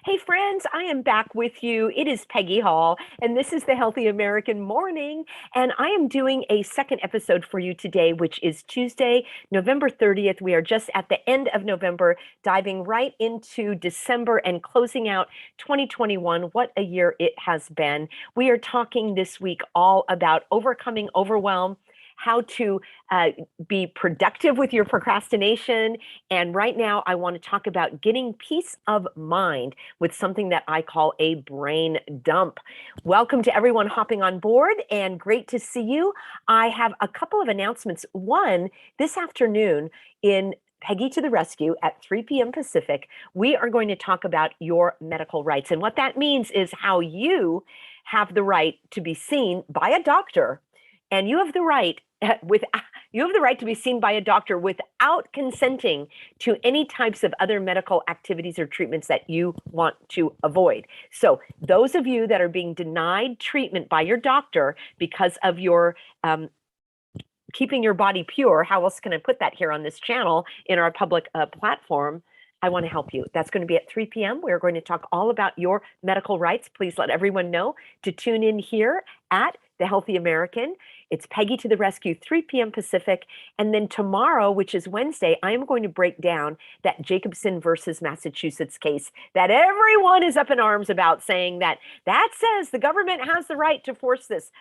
Hey, friends, I am back with you. It is Peggy Hall, and this is the Healthy American Morning. And I am doing a second episode for you today, which is Tuesday, November 30th. We are just at the end of November, diving right into December and closing out 2021. What a year it has been. We are talking this week all about overcoming overwhelm, how to be productive with your procrastination. And right now, I want to talk about getting peace of mind with something that I call a brain dump. Welcome to everyone hopping on board, and great to see you. I have a couple of announcements. One, this afternoon in Peggy to the Rescue at 3 p.m. Pacific, we are going to talk about your medical rights. And what that means is how you have the right to be seen by a doctor, and you have the right to be seen by a doctor without consenting to any types of other medical activities or treatments that you want to avoid. So those of you that are being denied treatment by your doctor because of your keeping your body pure, how else can I put that here on this channel in our public platform? I want to help you. That's going to be at 3 p.m. We're going to talk all about your medical rights. Please let everyone know to tune in here at The Healthy American. It's Peggy to the Rescue, 3 p.m. Pacific. And then tomorrow, which is Wednesday, I am going to break down that Jacobson versus Massachusetts case that everyone is up in arms about, saying that says the government has the right to force this.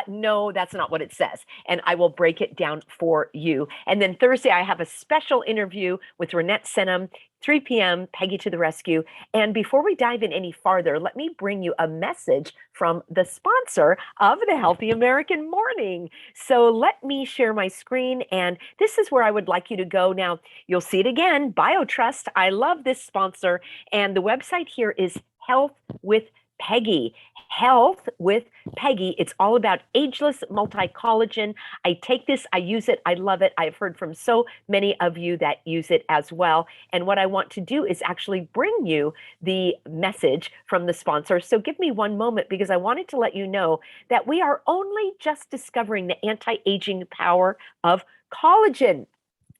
No, that's not what it says. And I will break it down for you. And then Thursday, I have a special interview with Renette Senum, 3 p.m., Peggy to the Rescue. And before we dive in any farther, let me bring you a message from the sponsor of the Healthy American Morning. So let me share my screen, and this is where I would like you to go. Now, you'll see it again, BioTrust. I love this sponsor, and the website here is Health with Peggy. Health with Peggy. It's all about ageless multi-collagen. I take this, I use it, I love it. I've heard from so many of you that use it as well. And what I want to do is actually bring you the message from the sponsor. So give me one moment, because I wanted to let you know that we are only just discovering the anti-aging power of collagen.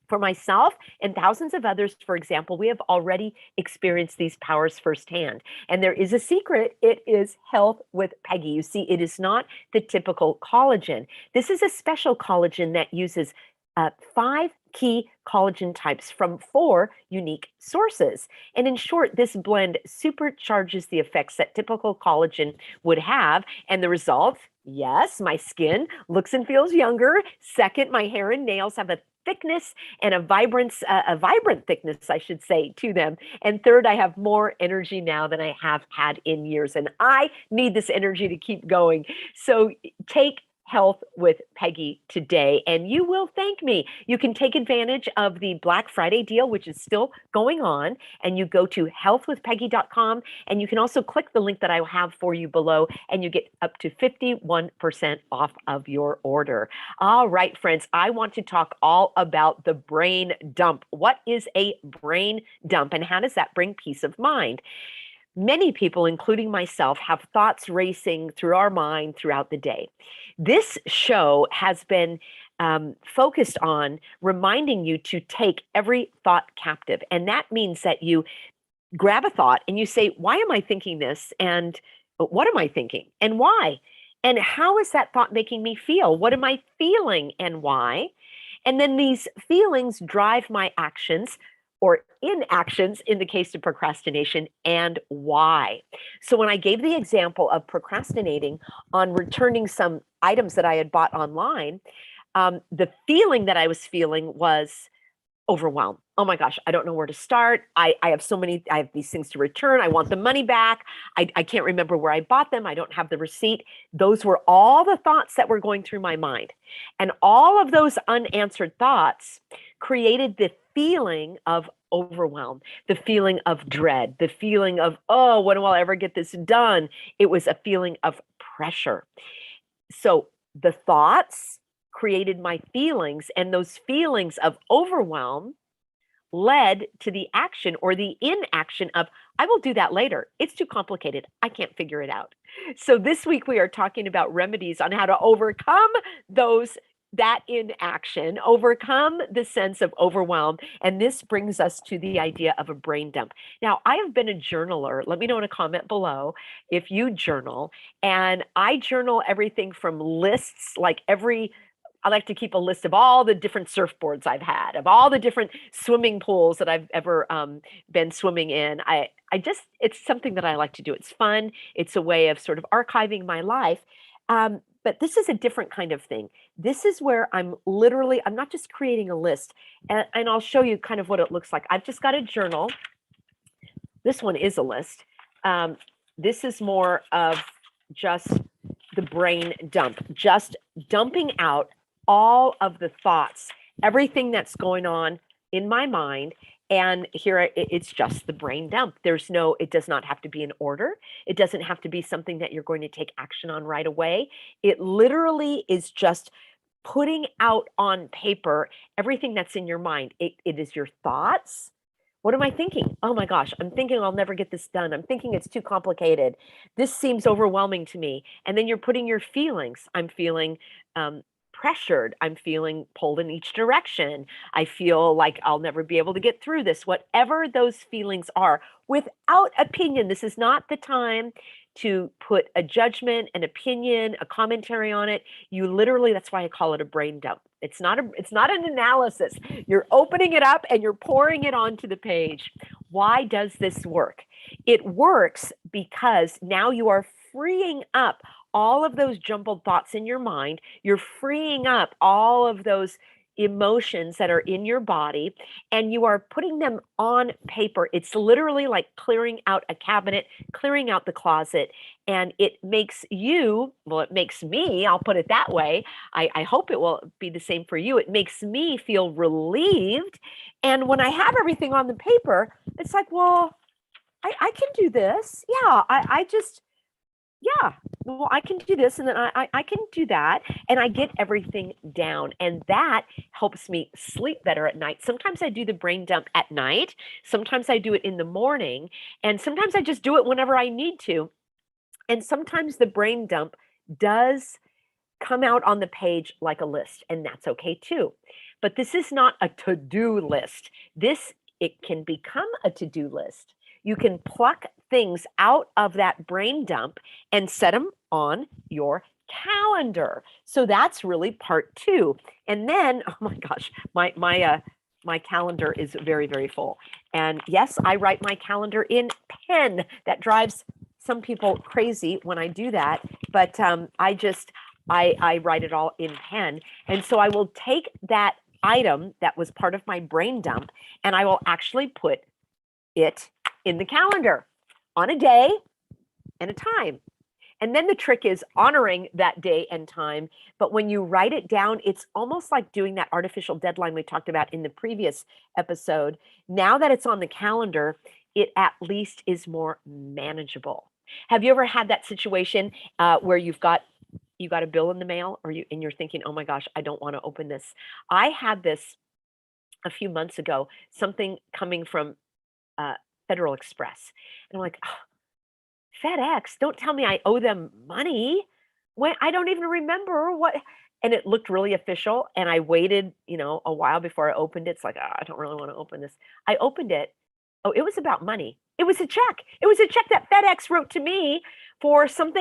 For myself and thousands of others, for example, we have already experienced these powers firsthand. And there is a secret. It is Health with Peggy. You see, it is not the typical collagen. This is a special collagen that uses 5 key collagen types from 4 unique sources. And in short, this blend supercharges the effects that typical collagen would have. And the result, yes, my skin looks and feels younger. Second, my hair and nails have a thickness and a vibrant thickness, I should say, to them. And third, I have more energy now than I have had in years. And I need this energy to keep going. So take Health with Peggy today, and you will thank me. You can take advantage of the Black Friday deal, which is still going on, and you go to healthwithpeggy.com, and you can also click the link that I have for you below, and you get up to 51% off of your order. All right, friends, I want to talk all about the brain dump. What is a brain dump, and how does that bring peace of mind? Many people, including myself, have thoughts racing through our mind throughout the day. This show has been focused on reminding you to take every thought captive. And that means that you grab a thought and you say, why am I thinking this? And what am I thinking? And why? And how is that thought making me feel? What am I feeling and why? And then these feelings drive my actions or inactions in the case of procrastination, and why. So when I gave the example of procrastinating on returning some items that I had bought online, the feeling that I was feeling was overwhelmed. Oh my gosh, I don't know where to start. I have these things to return. I want the money back. I can't remember where I bought them. I don't have the receipt. Those were all the thoughts that were going through my mind. And all of those unanswered thoughts created the feeling of overwhelm, the feeling of dread, the feeling of, oh, when will I ever get this done? It was a feeling of pressure. So the thoughts created my feelings, and those feelings of overwhelm led to the action or the inaction of, I will do that later. It's too complicated. I can't figure it out. So this week we are talking about remedies on how to overcome those that in action, overcome the sense of overwhelm. And this brings us to the idea of a brain dump. Now, I have been a journaler. Let me know in a comment below if you journal. And I journal everything from lists, like I like to keep a list of all the different surfboards I've had, of all the different swimming pools that I've ever been swimming in. It's something that I like to do. It's fun. It's a way of sort of archiving my life. But this is a different kind of thing. This is where I'm not just creating a list, and I'll show you kind of what it looks like. I've just got a journal. This one is a list. This is more of just the brain dump, just dumping out all of the thoughts, everything that's going on in my mind. And here it's just the brain dump. It does not have to be in order. It doesn't have to be something that you're going to take action on right away. It literally is just putting out on paper everything that's in your mind. It is your thoughts. What am I thinking? Oh my gosh, I'm thinking I'll never get this done. I'm thinking it's too complicated. This seems overwhelming to me. And then you're putting your feelings. I'm feeling pressured. I'm feeling pulled in each direction. I feel like I'll never be able to get through this. Whatever those feelings are, without opinion. This is not the time to put a judgment, an opinion, a commentary on it. You literally, that's why I call it a brain dump. It's not an analysis. You're opening it up and you're pouring it onto the page. Why does this work? It works because now you are freeing up all of those jumbled thoughts in your mind. You're freeing up all of those emotions that are in your body, and you are putting them on paper. It's literally like clearing out a cabinet, clearing out the closet, and it makes it makes me, I'll put it that way. I hope it will be the same for you. It makes me feel relieved. And when I have everything on the paper, it's like, well, I can do this. Yeah, yeah, well, I can do this, and then I can do that, and I get everything down, and that helps me sleep better at night. Sometimes I do the brain dump at night, sometimes I do it in the morning, and sometimes I just do it whenever I need to. And sometimes the brain dump does come out on the page like a list, and that's okay too. But this is not a to-do list. It can become a to-do list. You can pluck things out of that brain dump and set them on your calendar. So that's really part two. And then, oh my gosh, my calendar is very, very full. And yes, I write my calendar in pen. That drives some people crazy when I do that, but I write it all in pen. And so I will take that item that was part of my brain dump, and I will actually put it in the calendar on a day and a time. And then the trick is honoring that day and time. But when you write it down, it's almost like doing that artificial deadline we talked about in the previous episode. Now that it's on the calendar, it at least is more manageable. Have you ever had that situation where you got a bill in the mail, and you're thinking, oh my gosh, I don't want to open this? I had this a few months ago, something coming from Federal Express. And I'm like, oh, FedEx, don't tell me I owe them money. When I don't even remember what. And it looked really official. And I waited, a while before I opened it. It's like, I don't really want to open this. I opened it. Oh, it was about money. It was a check. It was a check that FedEx wrote to me for some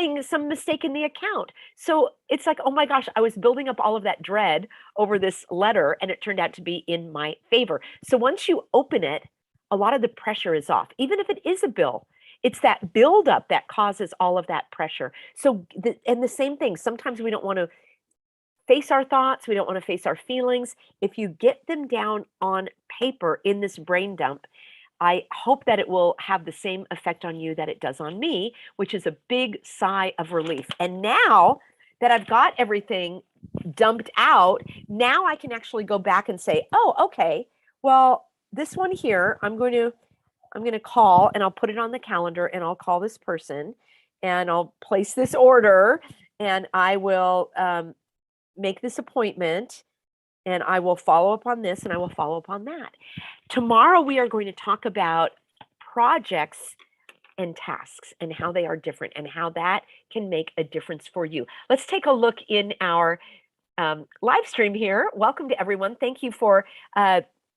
mistake in the account. So it's like, oh my gosh, I was building up all of that dread over this letter, and it turned out to be in my favor. So once you open it, a lot of the pressure is off. Even if it is a bill, it's that buildup that causes all of that pressure. So, and the same thing, sometimes we don't want to face our thoughts. We don't want to face our feelings. If you get them down on paper in this brain dump, I hope that it will have the same effect on you that it does on me, which is a big sigh of relief. And now that I've got everything dumped out, now I can actually go back and say, oh, okay, well, this one here, I'm going to call, and I'll put it on the calendar, and I'll call this person, and I'll place this order, and I will make this appointment, and I will follow up on this, and I will follow up on that. Tomorrow, we are going to talk about projects and tasks and how they are different and how that can make a difference for you. Let's take a look in our live stream here. Welcome to everyone. Thank you for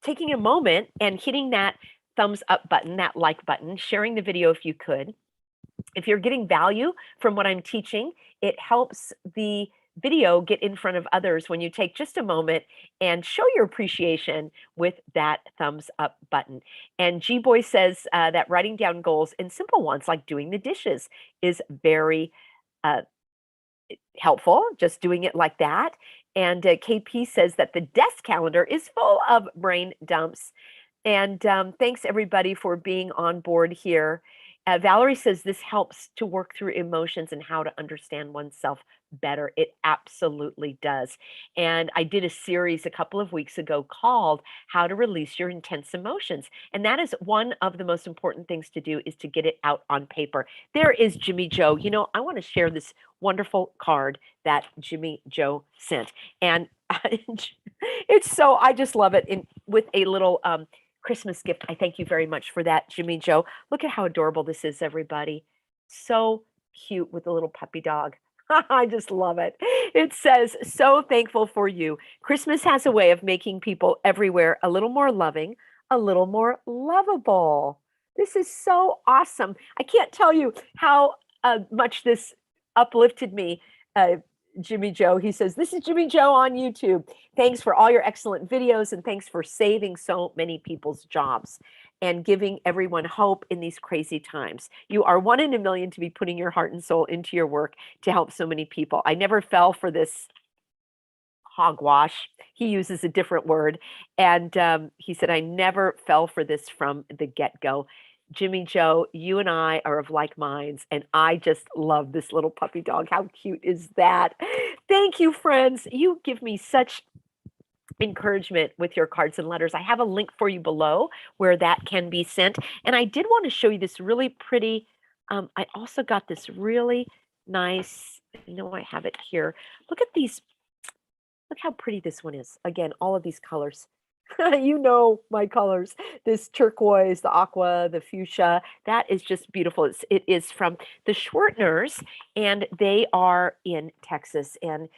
taking a moment and hitting that thumbs up button, that like button, sharing the video if you could. If you're getting value from what I'm teaching, it helps the video get in front of others when you take just a moment and show your appreciation with that thumbs up button. And G Boy says that writing down goals and simple ones like doing the dishes is very uh, helpful, just doing it like that. And KP says that the desk calendar is full of brain dumps. And thanks everybody for being on board here. Valerie says this helps to work through emotions and how to understand oneself better. It absolutely does. And I did a series a couple of weeks ago called How to Release Your Intense Emotions. And that is one of the most important things to do, is to get it out on paper. There is Jimmy Joe. You know, I want to share this wonderful card that Jimmy Joe sent. And it's so, I just love it, in with a little Christmas gift. I thank you very much for that, Jimmy Joe. Look at how adorable this is, everybody. So cute with a little puppy dog. I just love it. It says, so thankful for you. Christmas has a way of making people everywhere a little more loving, a little more lovable. This is so awesome. I can't tell you how much this uplifted me. Jimmy Joe, he says, this is Jimmy Joe on YouTube. Thanks for all your excellent videos, and thanks for saving so many people's jobs and giving everyone hope in these crazy times. You are one in a million to be putting your heart and soul into your work to help so many people. I never fell for this hogwash. He uses a different word. And he said, I never fell for this from the get-go. Jimmy Joe, you and I are of like minds, and I just love this little puppy dog. How cute is that? Thank you, friends. You give me such encouragement with your cards and letters. I have a link for you below where that can be sent. And I did want to show you this really pretty, I also got this really nice, I have it here. Look at these, look how pretty this one is. Again, all of these colors. You know my colors. This turquoise, the aqua, the fuchsia, that is just beautiful. It is from the Schwertners, and they are in Texas. And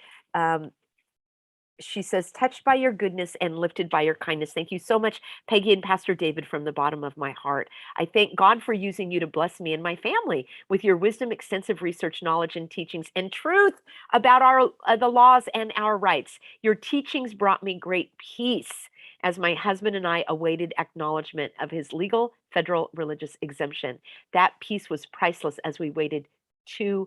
she says, touched by your goodness and lifted by your kindness. Thank you so much, Peggy and Pastor David, from the bottom of my heart. I thank God for using you to bless me and my family with your wisdom, extensive research, knowledge, and teachings, and truth about the laws and our rights. Your teachings brought me great peace as my husband and I awaited acknowledgement of his legal federal religious exemption. That peace was priceless as we waited 2+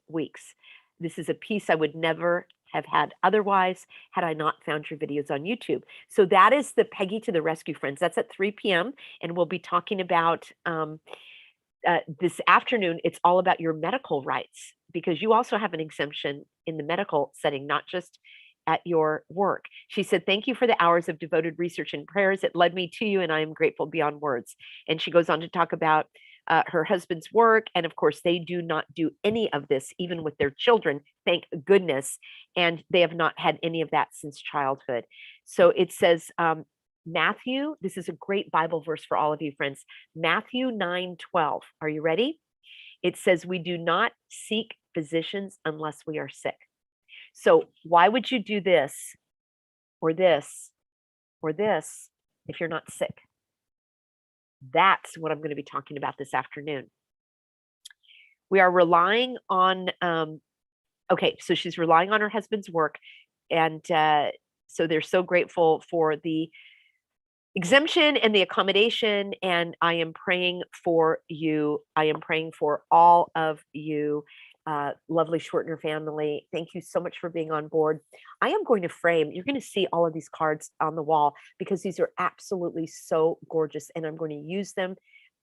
weeks. This is a peace I would never have had otherwise had I not found your videos on YouTube. So that is the Peggy to the Rescue, friends. That's at 3 p.m. And we'll be talking about this afternoon. It's all about your medical rights, because you also have an exemption in the medical setting, not just at your work. She said, thank you for the hours of devoted research and prayers. It led me to you, and I am grateful beyond words. And she goes on to talk about her husband's work. And of course, they do not do any of this, even with their children, thank goodness. And they have not had any of that since childhood. So it says, Matthew, this is a great Bible verse for all of you, friends. Matthew 9:12. Are you ready? It says, we do not seek physicians unless we are sick. So why would you do this or this or this if you're not sick? That's what I'm going to be talking about this afternoon. We are relying on, okay, so she's relying on her husband's work. And so they're so grateful for the exemption and the accommodation. And I am praying for you. I am praying for all of you. Lovely Schwertner family. Thank you so much for being on board. I am going to frame, you're going to see all of these cards on the wall because these are absolutely so gorgeous, and I'm going to use them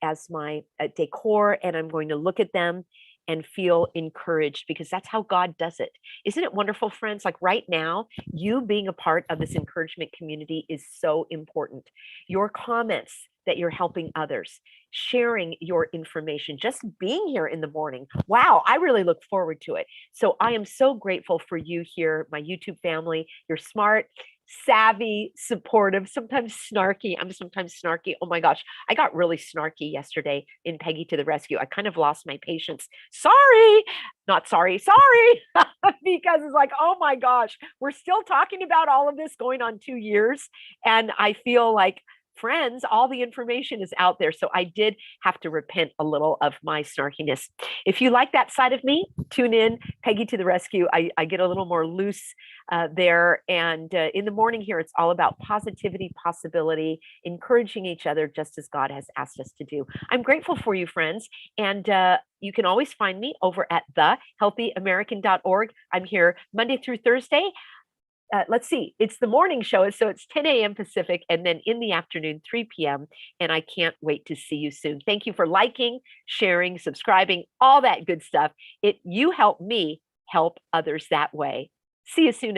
as my decor, and I'm going to look at them and feel encouraged, because that's how God does it. Isn't it wonderful, friends? Like right now, you being a part of this encouragement community is so important. Your comments that you're helping others, sharing your information, just being here in the morning. Wow, I really look forward to it. So I am so grateful for you here, my YouTube family. You're smart, savvy, supportive, sometimes snarky. I'm sometimes snarky. Oh my gosh, I got really snarky yesterday in Peggy to the Rescue. I kind of lost my patience. Sorry, not sorry, sorry, because it's like, oh my gosh, we're still talking about all of this going on 2 years. And I feel like, friends, all the information is out there. So I did have to repent a little of my snarkiness. If you like that side of me, tune in. Peggy to the Rescue. I get a little more loose there. And in the morning here, it's all about positivity, possibility, encouraging each other just as God has asked us to do. I'm grateful for you, friends. And you can always find me over at thehealthyamerican.org. I'm here Monday through Thursday. Let's see, it's the morning show. So it's 10 a.m. Pacific, and then in the afternoon, 3 p.m. And I can't wait to see you soon. Thank you for liking, sharing, subscribing, all that good stuff. You help me help others that way. See you soon.